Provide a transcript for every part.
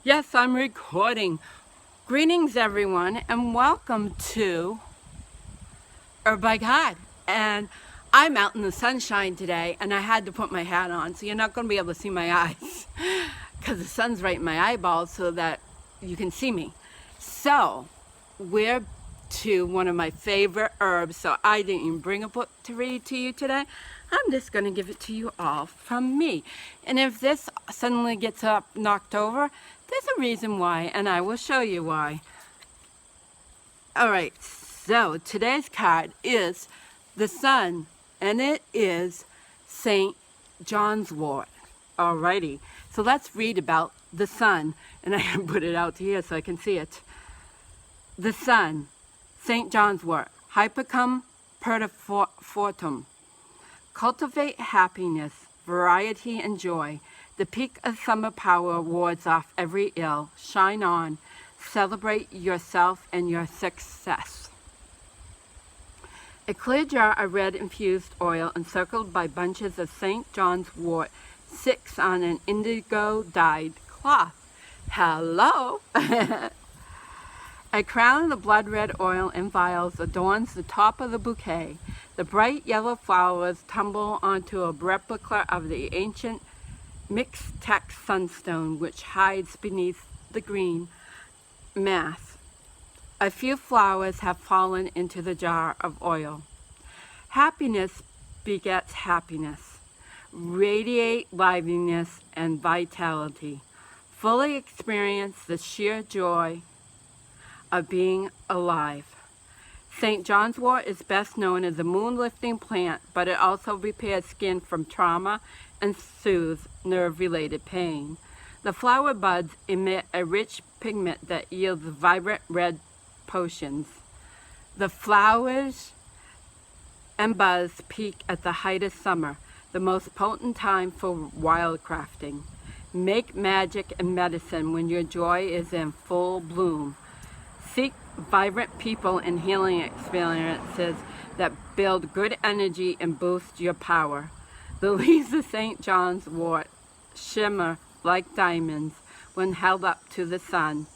Yes, I'm recording. Greetings, everyone, and welcome to Herb by God. And I'm out in the sunshine today, and I had to put my hat on, so you're not going to be able to see my eyes because the sun's right in my eyeballs so that you can see me. So, we're to one of my favorite herbs, so I didn't even bring a book to read to you today. I'm just going to give it to you all from me. And if this suddenly gets up knocked over, there's a reason why, and I will show you why. Alright, so today's card is the sun, and it is St. John's wort. Alrighty, so let's read about the sun, and I can put it out here so I can see it. The sun, St. John's wort, Hypericum pertifortum. Cultivate happiness, variety, and joy. The peak of summer power wards off every ill. Shine on. Celebrate yourself and your success. A clear jar of red infused oil encircled by bunches of St. John's wort sits on an indigo dyed cloth. Hello! A crown of blood red oil in vials adorns the top of the bouquet. The bright yellow flowers tumble onto a replica of the ancient mixed-text sunstone which hides beneath the green mass. A few flowers have fallen into the jar of oil. Happiness begets happiness. Radiate liveliness and vitality. Fully experience the sheer joy of being alive. St. John's wort is best known as a moon-lifting plant, but it also repairs skin from trauma and soothes nerve-related pain. The flower buds emit a rich pigment that yields vibrant red potions. The flowers and buds peak at the height of summer, the most potent time for wildcrafting. Make magic and medicine when your joy is in full bloom. Seek vibrant people and healing experiences that build good energy and boost your power. The leaves of St. John's wort shimmer like diamonds when held up to the sun.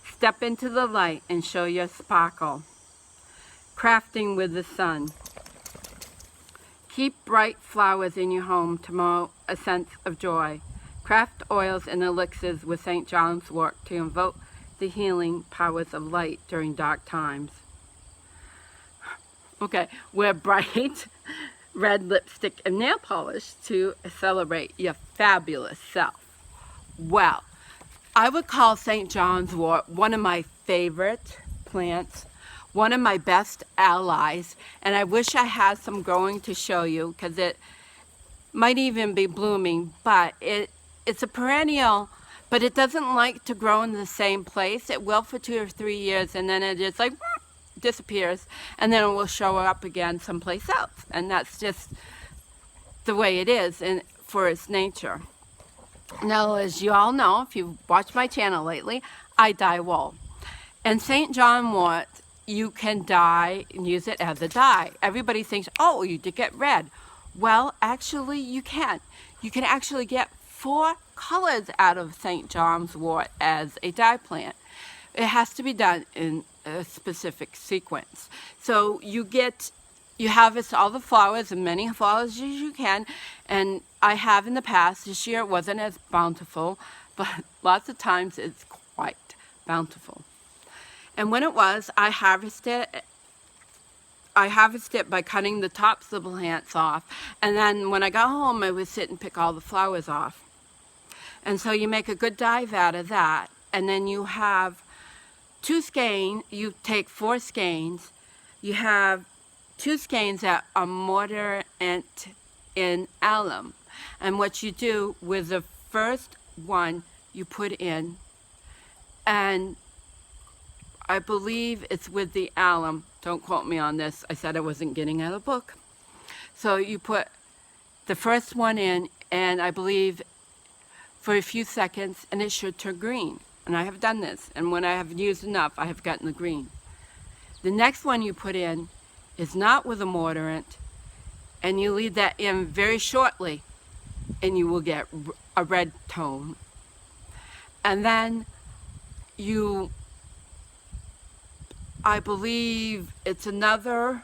Step into the light and show your sparkle. Crafting with the sun. Keep bright flowers in your home to promote a sense of joy. Craft oils and elixirs with St. John's wort to invoke the healing powers of light during dark times. Okay, wear bright red lipstick and nail polish to celebrate your fabulous self. Well, I would call St. John's wort one of my favorite plants, one of my best allies, and I wish I had some growing to show you because it might even be blooming, but it's a perennial, but it doesn't like to grow in the same place. It will for 2 or 3 years, and then it just like disappears, and then it will show up again someplace else. And that's just the way it is for its nature. Now, as you all know, if you've watched my channel lately, I dye wool. And St. John wort, you can dye and use it as a dye. Everybody thinks, oh, you did get red. Well, actually, you can. You can actually get 4 colors out of St. John's wort as a dye plant. It has to be done in a specific sequence. So you harvest all the flowers, as many flowers as you can, and I have in the past. This year it wasn't as bountiful, but lots of times it's quite bountiful. And when it was, I harvest it by cutting the tops of the plants off, and then when I got home I would sit and pick all the flowers off. And so you make a good dye vat of that, and then you have 2 skeins. You take 4 skeins. You have 2 skeins that are moderate in alum. And what you do with the first one, you put in, and I believe it's with the alum. Don't quote me on this. I said I wasn't getting out of a book. So you put the first one in, and I believe for a few seconds, and it should turn green. And I have done this, and when I have used enough, I have gotten the green. The next one you put in is not with a mordant, and you leave that in very shortly, and you will get a red tone. And then I believe it's another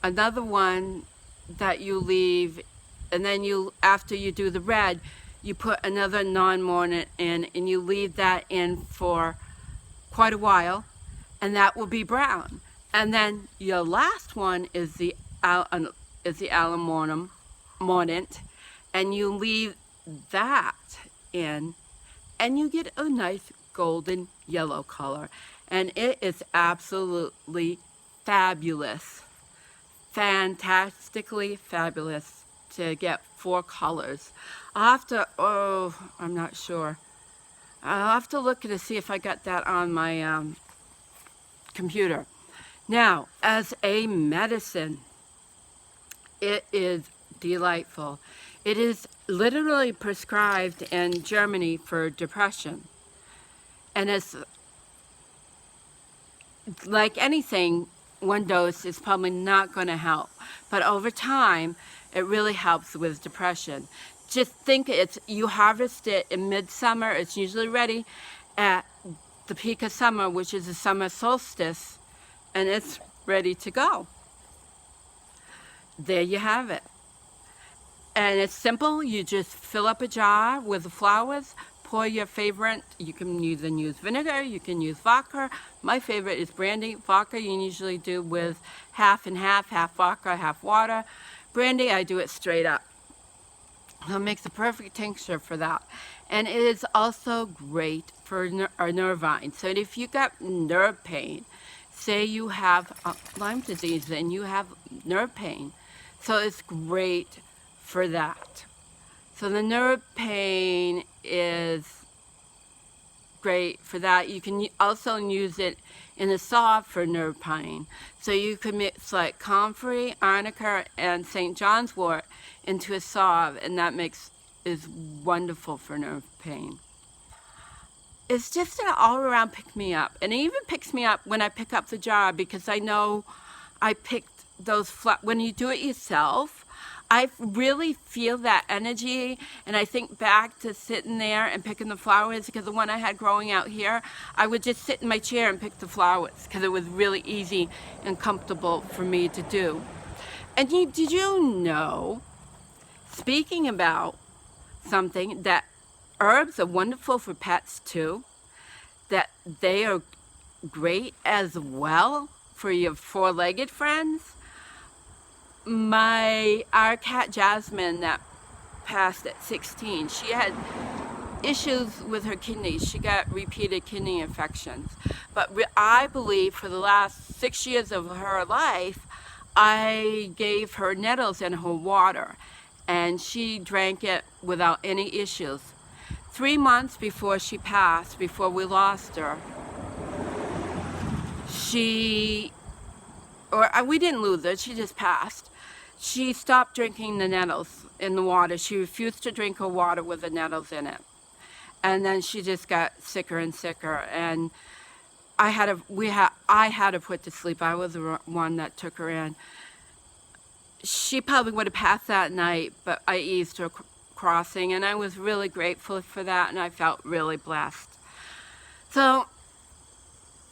one that you leave, and then after you do the red, you put another non-mordant in, and you leave that in for quite a while, and that will be brown. And then your last one is the alum mordant, and you leave that in, and you get a nice golden yellow color, and it is absolutely fabulous, fantastically fabulous to get 4 colors. I'll have to, I'm not sure. I'll have to look to see if I got that on my computer. Now, as a medicine, it is delightful. It is literally prescribed in Germany for depression. And it's like anything, one dose is probably not going to help. But over time, it really helps with depression. Just think you harvest it in midsummer. It's usually ready at the peak of summer, which is the summer solstice, and it's ready to go. There you have it. And it's simple. You just fill up a jar with the flowers, pour your favorite. You can either use vinegar, you can use vodka. My favorite is brandy. Vodka you usually do with half and half vodka, half water. Brandy, I do it straight up. So it makes a perfect tincture for that. And it is also great for nervine. So if you got nerve pain, say you have Lyme disease and you have nerve pain, so it's great for that. So the nerve pain is great for that. You can also use it in a salve for nerve pain. So you could mix like comfrey, arnica, and St. John's wort into a salve, and that is wonderful for nerve pain. It's just an all-around pick-me-up, and it even picks me up when I pick up the jar, because I know I picked those when you do it yourself, I really feel that energy, and I think back to sitting there and picking the flowers, because the one I had growing out here, I would just sit in my chair and pick the flowers, because it was really easy and comfortable for me to do. And did you know, speaking about something, that herbs are wonderful for pets too, that they are great as well for your 4-legged friends? Our cat Jasmine that passed at 16, she had issues with her kidneys. She got repeated kidney infections. But I believe for the last 6 years of her life, I gave her nettles in her water, and she drank it without any issues. 3 months before she passed, before we lost her, we didn't lose her, she just passed. She stopped drinking the nettles in the water. She refused to drink her water with the nettles in it. And then she just got sicker and sicker. And I had to put to sleep. I was the one that took her in. She probably would have passed that night, but I eased her crossing, and I was really grateful for that, and I felt really blessed. So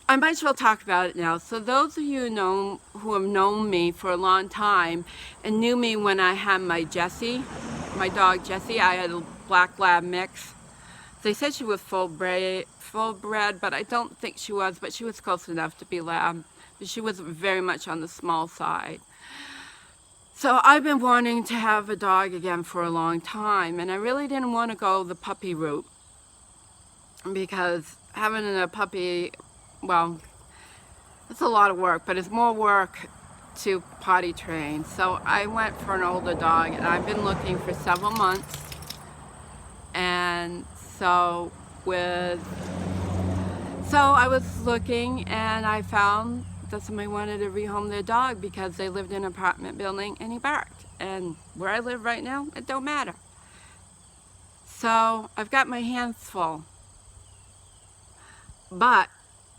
I might as well talk about it now. So those of you who have known me for a long time and knew me when I had my Jessie, my dog Jessie, I had a black lab mix. They said she was full bred, but I don't think she was, but she was close enough to be lab. But she was very much on the small side. So I've been wanting to have a dog again for a long time, and I really didn't want to go the puppy route, because having a puppy, well, it's a lot of work, but it's more work to potty train. So I went for an older dog, and I've been looking for several months. And so I was looking, and I found that somebody wanted to rehome their dog because they lived in an apartment building and he barked. And where I live right now, it don't matter. So I've got my hands full. But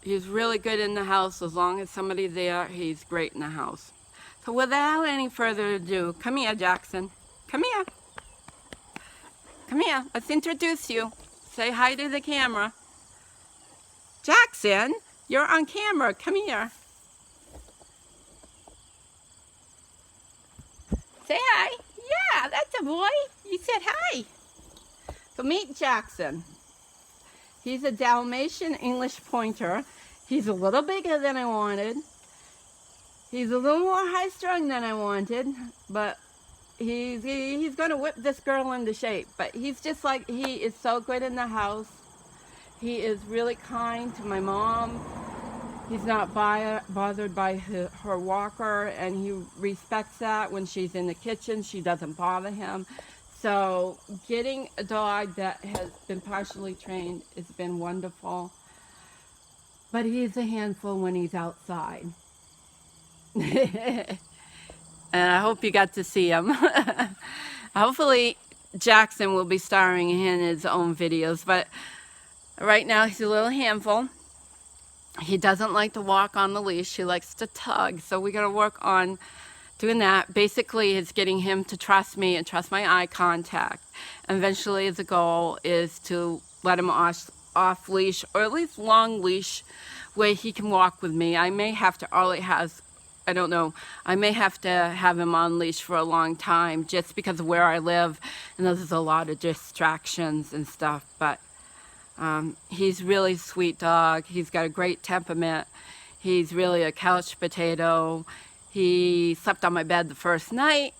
he's really good in the house. As long as somebody's there, he's great in the house. So without any further ado, come here, Jackson. Come here. Come here. Let's introduce you. Say hi to the camera. Jackson, you're on camera. Come here. Say hi. Yeah, that's a boy. You said hi. So meet Jackson. He's a Dalmatian English pointer. He's a little bigger than I wanted. He's a little more high-strung than I wanted, but he's going to whip this girl into shape. But he's just like, he is so good in the house. He is really kind to my mom. He's not bothered by her walker, and he respects that. When she's in the kitchen, she doesn't bother him. So getting a dog that has been partially trained has been wonderful. But he's a handful when he's outside. And I hope you got to see him. Hopefully Jackson will be starring in his own videos, but right now he's a little handful. He doesn't like to walk on the leash. He likes to tug, so we got to work on doing that. Basically, it's getting him to trust me and trust my eye contact. And eventually the goal is to let him off leash, or at least long leash, where he can walk with me. I may have to, all it has, I don't know, I may have to have him on leash for a long time just because of where I live, and there's a lot of distractions and stuff. But he's really sweet dog. He's got a great temperament. He's really a couch potato. He slept on my bed the first night.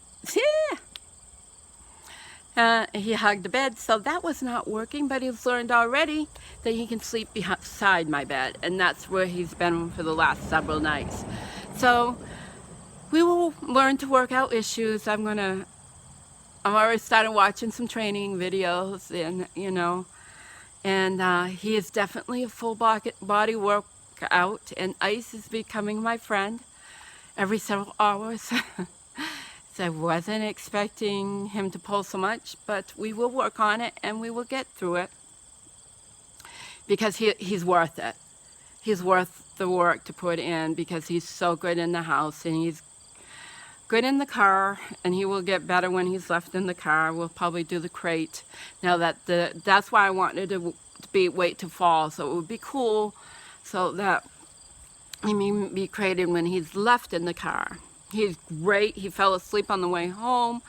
He hugged the bed, so that was not working, but he's learned already that he can sleep beside my bed, and that's where he's been for the last several nights. So we will learn to work out issues. I'm already started watching some training videos, and he is definitely a full body workout, and ice is becoming my friend every several hours. So I wasn't expecting him to pull so much, but we will work on it and we will get through it, because he's worth it. He's worth the work to put in, because he's so good in the house and he's good in the car, and he will get better when he's left in the car. We'll probably do the crate. Now that's why I wanted to wait to fall, so it would be cool, so that he may be crated when he's left in the car. He's great. He fell asleep on the way home.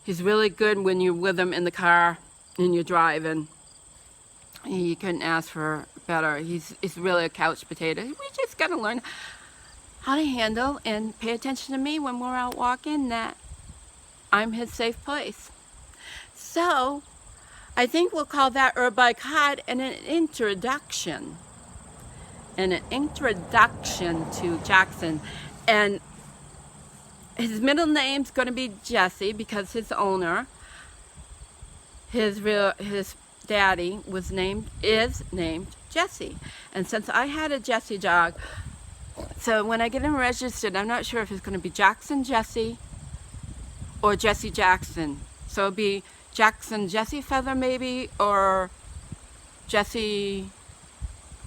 He's really good when you're with him in the car and you're driving. You couldn't ask for better. He's really a couch potato. We just got to learn how to handle and pay attention to me when we're out walking, that I'm his safe place. So I think we'll call that Herb by Cod and an introduction. And an introduction to Jackson. And his middle name's going to be Jesse, because his owner, his daddy is named Jesse. And since I had a Jesse dog, so when I get him registered, I'm not sure if it's going to be Jackson Jesse or Jesse Jackson. So it'll be Jackson Jesse Feather maybe, or Jesse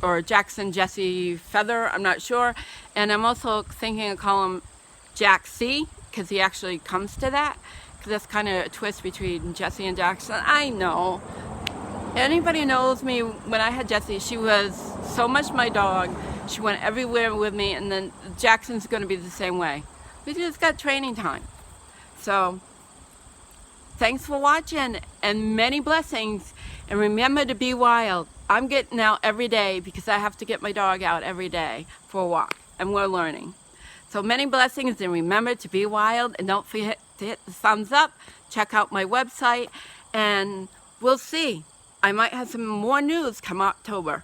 or Jackson Jesse Feather, I'm not sure. And I'm also thinking of calling him Jack C, because he actually comes to that, because that's kind of a twist between Jesse and Jackson. I know. Anybody knows me, when I had Jessie, she was so much my dog. She went everywhere with me, and then Jackson's going to be the same way. We just got training time. So thanks for watching, and many blessings, and remember to be wild. I'm getting out every day because I have to get my dog out every day for a walk, and we're learning. So many blessings, and remember to be wild, and don't forget to hit the thumbs up. Check out my website, and we'll see. I might have some more news come October.